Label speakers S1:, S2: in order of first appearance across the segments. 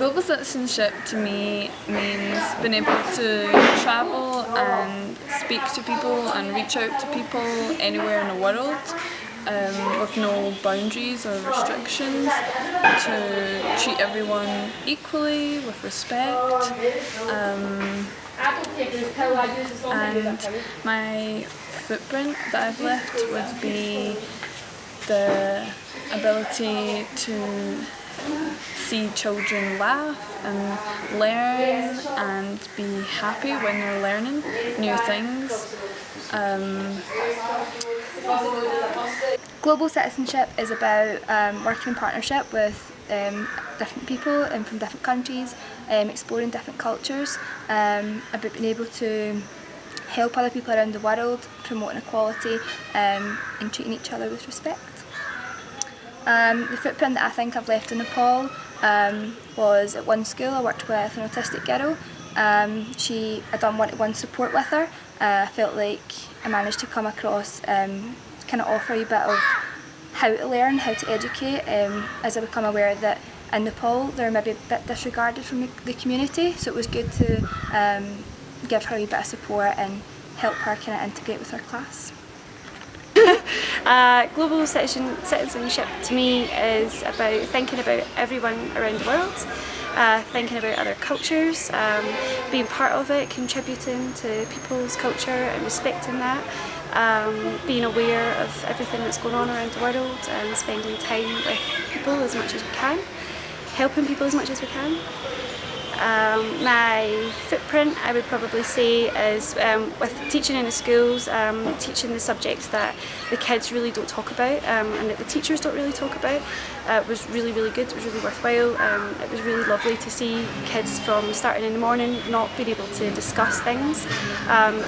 S1: Global citizenship to me means being able to travel and speak to people and reach out to people anywhere in the world with no boundaries or restrictions, to treat everyone equally with respect. And my footprint that I've left would be the ability to see children laugh and learn and be happy when they're learning new things.
S2: Global citizenship is about working in partnership with different people and from different countries, exploring different cultures, about being able to help other people around the world, promoting equality and treating each other with respect. The footprint that I think I've left in Nepal was at one school. I worked with an autistic girl. I done one-to-one support with her. I felt like I managed to come across, kind of offer a bit of how to learn, how to educate, as I become aware that in Nepal they're maybe a bit disregarded from the community, so it was good to give her a bit of support and help her kind of integrate with her class.
S3: Global citizenship to me is about thinking about everyone around the world, thinking about other cultures, being part of it, contributing to people's culture and respecting that, being aware of everything that's going on around the world and spending time with people as much as we can, helping people as much as we can. My footprint, I would probably say, is with teaching in the schools, teaching the subjects that the kids really don't talk about and that the teachers don't really talk about. It was really, really good, it was really worthwhile. It was really lovely to see kids from starting in the morning not being able to discuss things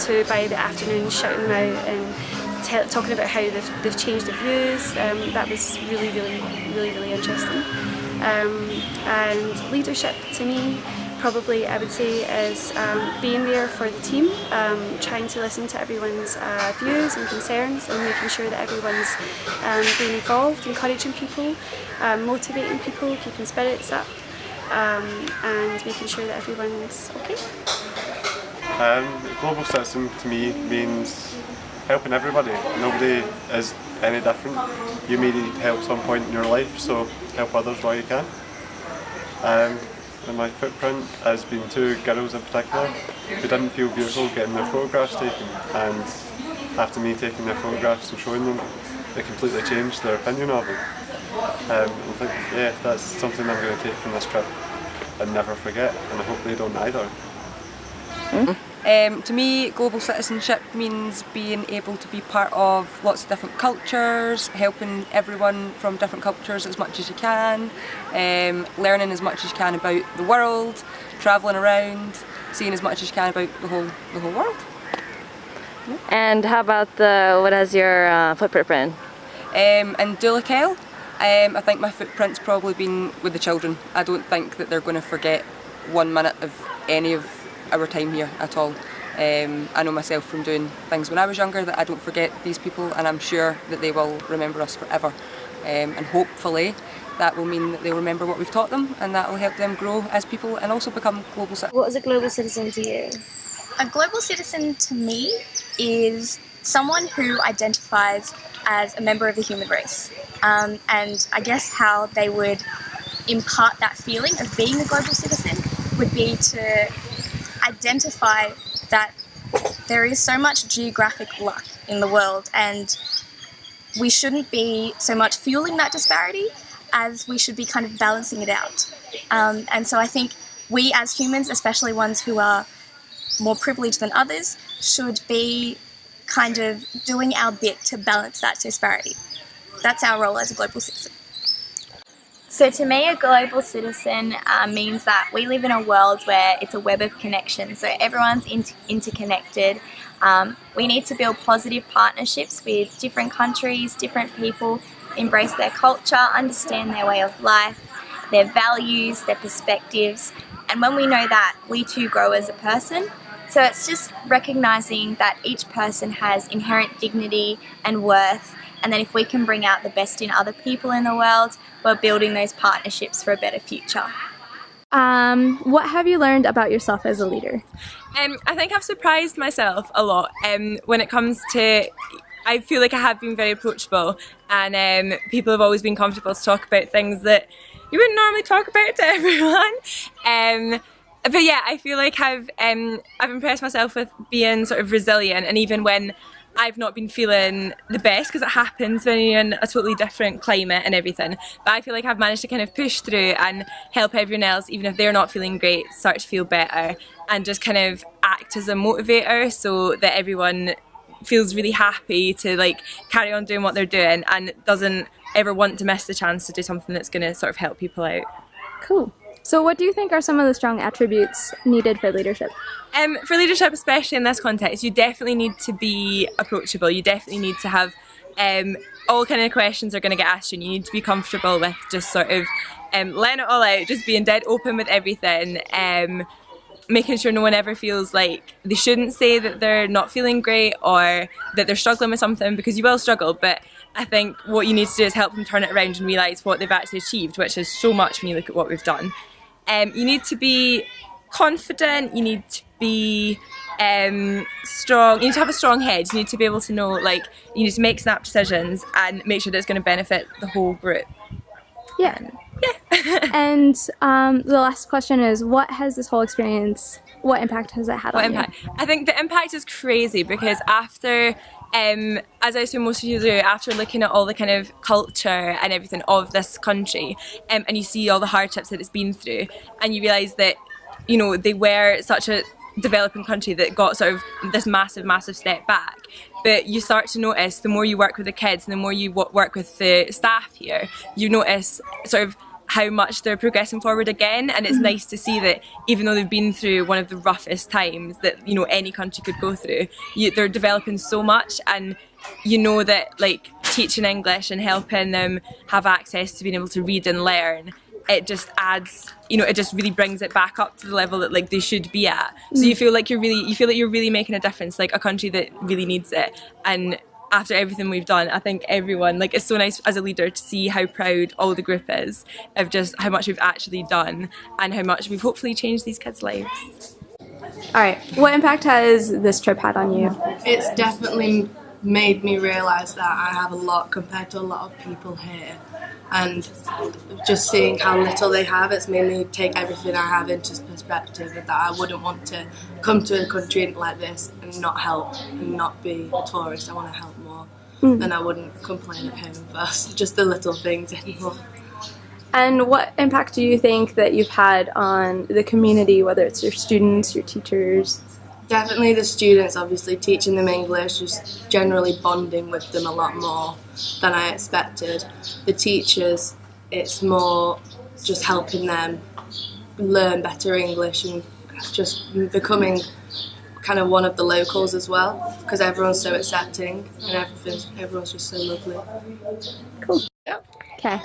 S3: to by the afternoon shouting them out and talking about how they've changed their views. That was really, really interesting. And leadership to me, probably I would say, is being there for the team, trying to listen to everyone's views and concerns and making sure that everyone's being involved, encouraging people, motivating people, keeping spirits up, and making sure that everyone's okay.
S4: Global citizen to me means helping everybody. Nobody is any different. You may need help at some point in your life, so help others while you can. And my footprint has been two girls in particular who didn't feel beautiful getting their photographs taken, and after me taking their photographs and showing them, they completely changed their opinion of it. I think, yeah, that's something I'm going to take from this trip and never forget, and I hope they don't either.
S5: To me, global citizenship means being able to be part of lots of different cultures, helping everyone from different cultures as much as you can, learning as much as you can about the world, travelling around, seeing as much as you can about the whole world.
S6: And how about what has your footprint been?
S5: In Dulakel, I think my footprint's probably been with the children. I don't think that they're going to forget 1 minute of any of our time here at all. I know myself from doing things when I was younger that I don't forget these people, and I'm sure that they will remember us forever. And hopefully that will mean that they'll remember what we've taught them, and that will help them grow as people and also become global citizens.
S6: What is a global citizen to you?
S7: A global citizen to me is someone who identifies as a member of the human race, and I guess how they would impart that feeling of being a global citizen would be to identify that there is so much geographic luck in the world, and we shouldn't be so much fueling that disparity as we should be kind of balancing it out. And so I think we as humans, especially ones who are more privileged than others, should be kind of doing our bit to balance that disparity. That's our role as a global citizen.
S8: So to me, a global citizen means that we live in a world where it's a web of connections, so everyone's interconnected. We need to build positive partnerships with different countries, different people, embrace their culture, understand their way of life, their values, their perspectives, and when we know that, we too grow as a person. So it's just recognising that each person has inherent dignity and worth, and then if we can bring out the best in other people in the world, we're building those partnerships for a better future.
S2: What have you learned about yourself as a leader?
S9: I think I've surprised myself a lot when it comes to. I feel like I have been very approachable, and people have always been comfortable to talk about things that you wouldn't normally talk about to everyone. But yeah, I feel like I've impressed myself with being sort of resilient, and even when I've not been feeling the best, because it happens when you're in a totally different climate and everything, but I feel like I've managed to kind of push through and help everyone else, even if they're not feeling great, start to feel better, and just kind of act as a motivator so that everyone feels really happy to like carry on doing what they're doing and doesn't ever want to miss the chance to do something that's going to sort of help people out.
S2: Cool. So what do you think are some of the strong attributes needed for leadership?
S9: For leadership, especially in this context, you definitely need to be approachable. You definitely need to have all kind of questions are going to get asked you, and you need to be comfortable with just sort of letting it all out, just being dead open with everything, making sure no one ever feels like they shouldn't say that they're not feeling great or that they're struggling with something, because you will struggle, but I think what you need to do is help them turn it around and realise what they've actually achieved, which is so much when you look at what we've done. You need to be confident, you need to be strong, you need to have a strong head, you need to be able to know, like, you need to make snap decisions and make sure that it's going to benefit the whole group.
S2: Yeah. And the last question is, what has this whole experience, what impact has it had on you?
S9: I think the impact is crazy, because after, as I assume most of you do, after looking at all the kind of culture and everything of this country, and you see all the hardships that it's been through, and you realise that, you know, they were such a developing country that got sort of this massive step back, but you start to notice the more you work with the kids and the more you work with the staff here, you notice sort of how much they're progressing forward again, and it's nice to see that even though they've been through one of the roughest times that, you know, any country could go through, they're developing so much, and you know that like teaching English and helping them have access to being able to read and learn, it just adds, you know, it just really brings it back up to the level that like they should be at. So you feel like you're really making a difference, like a country that really needs it. And after everything we've done, I think everyone, like, it's so nice as a leader to see how proud all the group is of just how much we've actually done and how much we've hopefully changed these kids' lives.
S2: Alright, what impact has this trip had on you?
S10: It's definitely made me realise that I have a lot compared to a lot of people here, and just seeing how little they have, it's made me take everything I have into perspective, and that I wouldn't want to come to a country like this and not help and not be a tourist. I want to help more, and I wouldn't complain at home for just the little things anymore.
S2: And what impact do you think that you've had on the community, whether it's your students, your teachers?
S10: Definitely the students, obviously teaching them English, just generally bonding with them a lot more than I expected. The teachers, it's more just helping them learn better English and just becoming kind of one of the locals as well, because everyone's so accepting and everyone's just so lovely.
S2: Cool. Okay.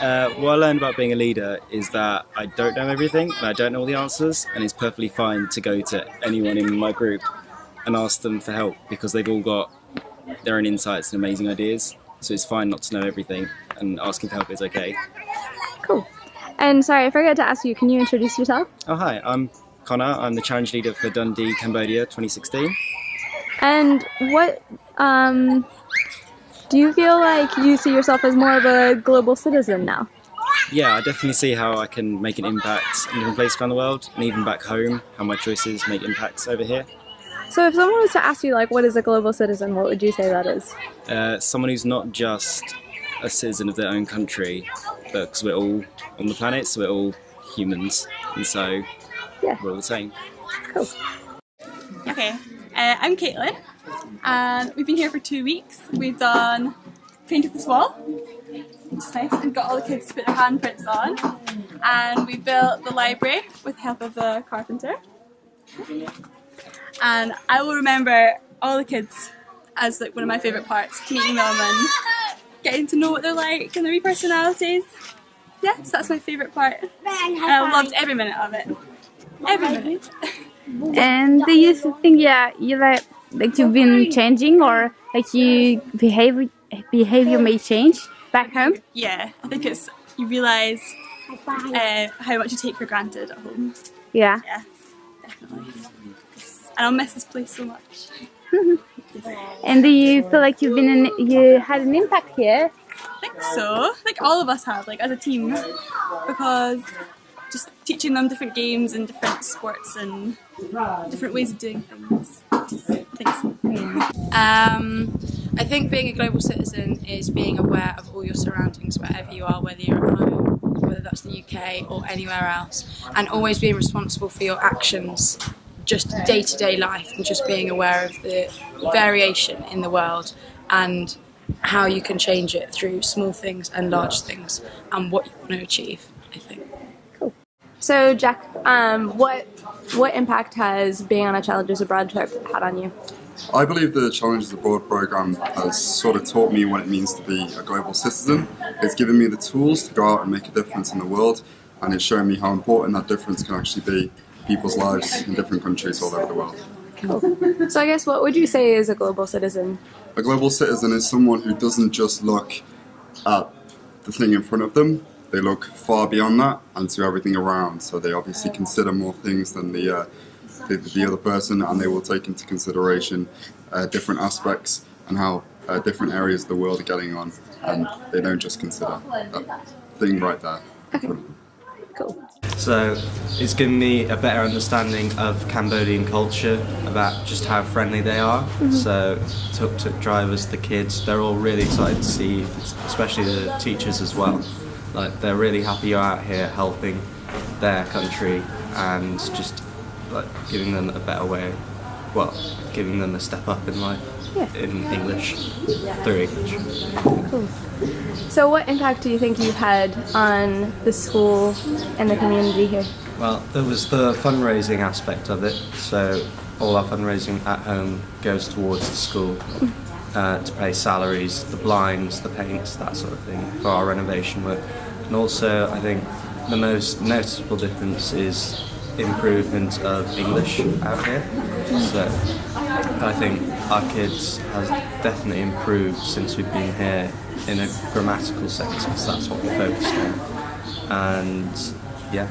S11: What I learned about being a leader is that I don't know everything and I don't know all the answers, and it's perfectly fine to go to anyone in my group and ask them for help, because they've all got their own insights and amazing ideas. So it's fine not to know everything, and asking for help is okay.
S2: Cool. And sorry, I forgot to ask you, can you introduce yourself?
S11: Oh, hi, I'm Connor. I'm the challenge leader for Dundee, Cambodia 2016.
S2: And what, do you feel like you see yourself as more of a global citizen now?
S11: Yeah, I definitely see how I can make an impact in different places around the world, and even back home, how my choices make impacts over here.
S2: So if someone was to ask you, like, what is a global citizen, what would you say that is?
S11: Someone who's not just a citizen of their own country, but because we're all on the planet, so we're all humans, and so we're all the same.
S2: Cool.
S12: Okay, I'm Caitlin, and we've been here for 2 weeks. We've done painted this wall, which is nice, and got all the kids to put their handprints on, and we built the library with the help of the carpenter. And I will remember all the kids as like one of my favourite parts, meeting them and getting to know what they're like and their wee personalities. Yeah, so that's my favourite part, and I loved every minute of it. Every minute.
S13: And do you think, you like you've been changing, or like you behavior may change back home?
S12: Yeah, I think it's, you realise how much you take for granted at home.
S13: Yeah.
S12: Yeah, definitely. And I'll miss this place so much.
S13: And do you feel like you had an impact here?
S12: I think so. Like all of us have, like as a team, because just teaching them different games and different sports and different ways of doing things. I think so.
S10: I think being a global citizen is being aware of all your surroundings wherever you are, whether you're at home, whether that's the UK or anywhere else, and always being responsible for your actions, just day-to-day life, and just being aware of the variation in the world and how you can change it through small things and large things and what you want to achieve, I think.
S6: So Jack, what impact has being on a Challenges Abroad trip had on you?
S14: I believe the Challenges Abroad program has sort of taught me what it means to be a global citizen. It's given me the tools to go out and make a difference in the world, and it's shown me how important that difference can actually be in people's lives in different countries all over the world.
S6: Cool. So I guess what would you say is a global citizen?
S14: A global citizen is someone who doesn't just look at the thing in front of them, they look far beyond that and to everything around. So they obviously consider more things than the other person, and they will take into consideration different aspects and how different areas of the world are getting on, and they don't just consider that thing right there.
S6: Okay. Cool.
S15: So it's given me a better understanding of Cambodian culture, about just how friendly they are. So tuk-tuk drivers, the kids, they're all really excited to see you, especially the teachers as well. Like, they're really happy you're out here helping their country and just like giving them a better way, well, giving them a step up in life in English, through English.
S6: Cool. So what impact do you think you've had on the school and the community here?
S15: Well, there was the fundraising aspect of it, so all our fundraising at home goes towards the school to pay salaries, the blinds, the paints, that sort of thing for our renovation work. And also, I think the most noticeable difference is improvement of English out here. So I think our kids has definitely improved since we've been here in a grammatical sense, because that's what we focused on. And yeah.